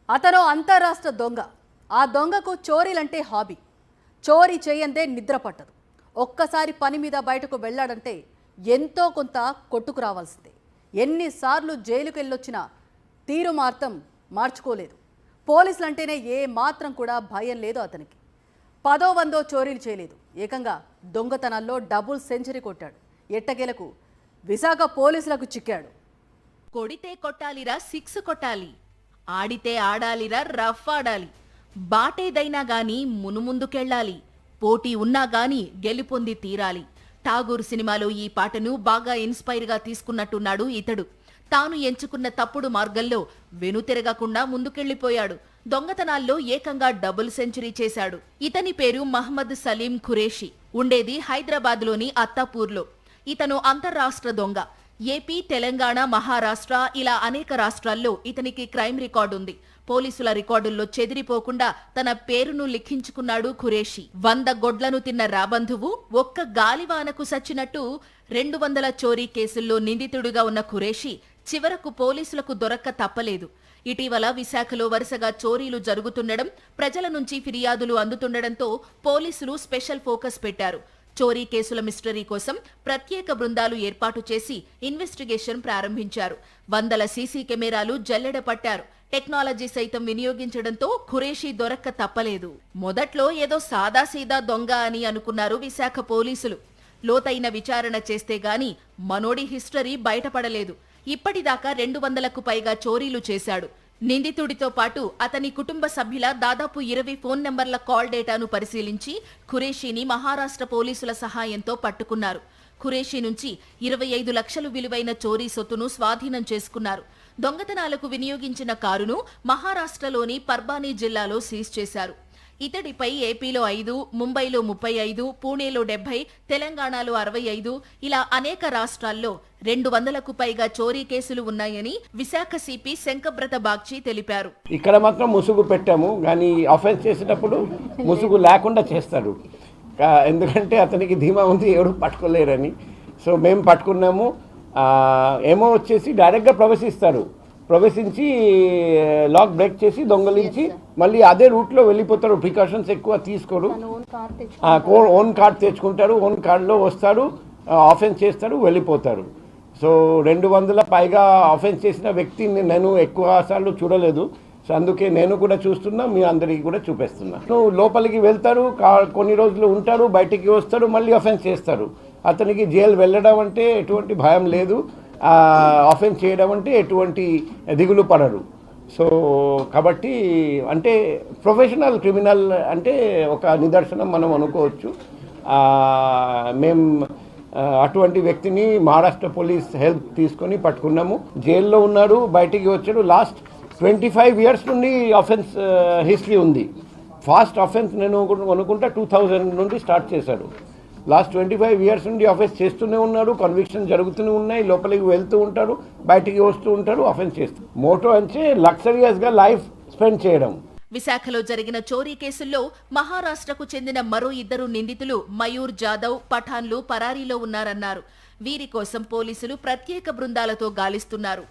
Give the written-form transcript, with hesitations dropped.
అతను అంతరాష్ట్ర దొంగ. ఆ దొంగకు చోరీలంటే హాబీ. చోరీ చేయందే నిద్ర పట్టదు. ఒక్కసారి పని మీద బయటకు వెళ్ళాడంటే ఎంతో కొంత కొట్టుకు రావాల్సిందే. ఎన్నిసార్లు జైలుకు వెళ్ళొచ్చినా తీరు మార్చుకోలేదు. పోలీసులంటేనే ఏ మాత్రం కూడా భయం లేదు అతనికి. 10వ 100వ చోరీలు చేయలేదు. ఏకంగా దొంగతనాల్లో డబుల్ సెంచరీ కొట్టాడు. ఎట్టకేలకు విశాఖ పోలీసులకు చిక్కాడు. కొడితే కొట్టాలిరా, సిక్స్ కొట్టాలి. ఆడితే ఆడాలిరా, రఫ్ ఆడాలి. బాటేదైనా గాని మునుముందుకెళ్ళాలి. పోటీ ఉన్నా గాని గెలుపొంది తీరాలి. ఠాగూర్ సినిమాలో ఈ పాటను బాగా ఇన్స్పైర్గా తీసుకున్నట్టున్నాడు ఇతడు. తాను ఎంచుకున్న తప్పుడు మార్గంలో వెనుతిరగకుండా ముందుకెళ్లిపోయాడు. దొంగతనాల్లో ఏకంగా డబుల్ సెంచరీ చేశాడు. ఇతని పేరు మహమ్మద్ సలీం ఖురేషి. ఉండేది హైదరాబాద్లోని అత్తాపూర్లో. ఇతను అంతర్రాష్ట్ర దొంగ. ఏపీ, తెలంగాణ, మహారాష్ట్ర ఇలా అనేక రాష్ట్రాల్లో ఇతనికి క్రైమ్ రికార్డుంది. పోలీసుల రికార్డుల్లో చెదిరిపోకుండా తన పేరును లిఖించుకున్నాడు ఖురేషి. 100 గొడ్లను తిన్న రాబంధువు ఒక్క గాలివానకు సచ్చినట్టు 200 చోరీ కేసుల్లో నిందితుడిగా ఉన్న ఖురేషి చివరకు పోలీసులకు దొరక్క తప్పలేదు. ఇటీవల విశాఖలో వరుసగా చోరీలు జరుగుతుండడం, ప్రజల నుంచి ఫిర్యాదులు అందుతుండడంతో పోలీసులు స్పెషల్ ఫోకస్ పెట్టారు. చోరీ కేసుల మిస్టరీ కోసం ప్రత్యేక బృందాలు ఏర్పాటు చేసి ఇన్వెస్టిగేషన్ ప్రారంభించారు. 100 సీసీ కెమెరాలు జల్లెడ పట్టారు. టెక్నాలజీ సైతం వినియోగించడంతో ఖురేషి దొరక్క తప్పలేదు. మొదట్లో ఏదో సాదాసీదా దొంగ అని అనుకున్నారు విశాఖ పోలీసులు. లోతైన విచారణ చేస్తే గాని మనోడి హిస్టరీ బయటపడలేదు. ఇప్పటిదాకా 200కు పైగా చోరీలు చేశాడు. నిందితుడితో పాటు అతని కుటుంబ సభ్యుల దాదాపు 20 ఫోన్ నెంబర్ల కాల్ డేటాను పరిశీలించి ఖురేషిని మహారాష్ట్ర పోలీసుల సహాయంతో పట్టుకున్నారు. ఖురేషి నుంచి 25 లక్షలు విలువైన చోరీ సొత్తును స్వాధీనం చేసుకున్నారు. దొంగతనాలకు వినియోగించిన కారును మహారాష్ట్రలోని పర్బానీ జిల్లాలో సీజ్ చేశారు. ఇతడిపై ఏపీలో 5, ముంబైలో 35, పూణేలో 70, తెలంగాణలో 65 ఇలా అనేక రాష్ట్రాల్లో 200కు పైగా చోరీ కేసులు ఉన్నాయని విశాఖ సిపి శంకబ్రత బాగ్చి తెలిపారు. ఇక్కడ మాత్రం ముసుగు పెట్టాము, కానీ ఆఫెన్స్ చేసేటప్పుడు ముసుగు లేకుండా చేస్తారు. ఎందుకంటే అతనికి ధీమా ఉంది, ఎవరు పట్టుకోలేరని. సో మేము పట్టుకున్నాము. ఏమో వచ్చేసి డైరెక్ట్గా ప్రవేశించి లాక్ బ్రేక్ చేసి దొంగలించి మళ్ళీ అదే రూట్లో వెళ్ళిపోతారు. ప్రికాషన్స్ ఎక్కువ తీసుకోరు. ఓన్ కార్డ్ తెచ్చుకుంటారు, ఓన్ కార్డులో వస్తారు, ఆఫెన్స్ చేస్తారు, వెళ్ళిపోతారు. సో 200 పైగా ఆఫెన్స్ చేసిన వ్యక్తిని నేను ఎక్కువ సార్లు చూడలేదు. సో అందుకే నేను కూడా చూస్తున్నా, మీ అందరికీ కూడా చూపిస్తున్నా. లోపలికి వెళ్తారు, కొన్ని రోజులు ఉంటారు, బయటికి వస్తారు, మళ్ళీ ఆఫెన్స్ చేస్తారు. అతనికి జైలు వెళ్ళడం అంటే ఎటువంటి భయం లేదు. ఆఫెన్స్ చేయడం అంటే ఎటువంటి దిగులు పడరు. సో కాబట్టి అంటే ప్రొఫెషనల్ క్రిమినల్ అంటే ఒక నిదర్శనం మనం అనుకోవచ్చు. మేము అటువంటి వ్యక్తిని మహారాష్ట్ర పోలీస్ హెల్ప్ తీసుకొని పట్టుకున్నాము. జైల్లో ఉన్నాడు, బయటికి వచ్చాడు. లాస్ట్ 25 ఇయర్స్ నుండి ఆఫెన్స్ హిస్టరీ ఉంది. ఫాస్ట్ ఆఫెన్స్ నేను అనుకుంటా 2000 నుండి స్టార్ట్ చేశాడు. లాస్ట్ 25 ఇయర్స్ నుండి ఆఫెన్స్ చేస్తూనే ఉన్నాడు. కన్విక్షన్ జరుగుతూనే ఉన్నాయి. లోపలికి వెళ్తూ ఉంటాడు, బయటికి వస్తూ ఉంటాడు, ఆఫెన్స్ చేస్తాడు. మోటో అంటే లగ్జరియస్గా లైఫ్ స్పెండ్ చేయడం. విశాఖలో జరిగిన చోరీ కేసుల్లో మహారాష్ట్రకు చెందిన మరో 2 నిందితులు మయూర్ జాదవ్, పఠాన్లు పరారీలో ఉన్నారన్నారు. వీరి కోసం పోలీసులు ప్రత్యేక బృందాలతో గాలిస్తున్నారు.